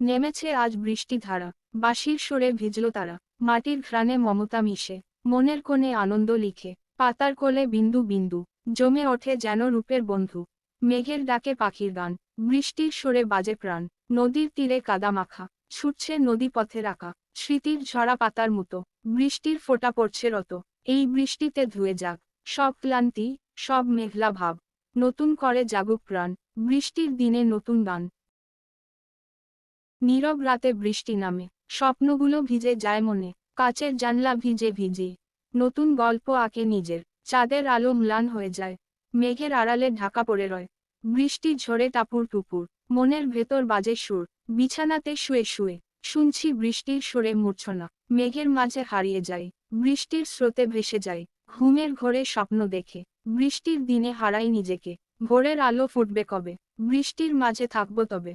নেমেছে আজ বৃষ্টি ধারা, বাঁশির সুরে ভিজল তারা, মাটির ঘ্রাণে মমতা মিশে, মনের কোণে আনন্দ লিখে, পাতার কোলে বিন্দু বিন্দু, জমে ওঠে যেন রূপের বন্ধু। মেঘের ডাকে পাখির গান, বৃষ্টির সুরে বাজে প্রাণ, নদীর তীরে কাদা মাখা, ছুটছে নদী পথের আঁকা, স্মৃতির ঝরা পাতার মতো, বৃষ্টির ফোঁটা পড়ছে রত, এই বৃষ্টিতে ধুয়ে যাক সব ক্লান্তি, সব মেঘলা ভাব, নতুন করে জাগুক প্রাণ, বৃষ্টির দিনে নতুন গান। নীরব রাতে বৃষ্টি নামে, স্বপ্নগুলো ভিজে যায় মনে, কাচের জানলা ভিজে ভিজে, নতুন গল্প আঁকে নিজের, চাঁদের আলো ম্লান হয়ে যায়, মেঘের আড়ালে ঢাকা পড়ে রয়, বৃষ্টি ঝরে টাপুর টুপুর, মনের ভেতর বাজে সুর, বিছানাতে শুয়ে শুয়ে শুনছি বৃষ্টির সুরে মূর্ছনা, মেঘের মাঝে হারিয়ে যায়, বৃষ্টির স্রোতে ভেসে যায়, ঘুমের ঘোরে স্বপ্ন দেখে, বৃষ্টির দিনে হারাই নিজেকে, ভোরের আলো ফুটবে কবে, বৃষ্টির মাঝে থাকবো তবে।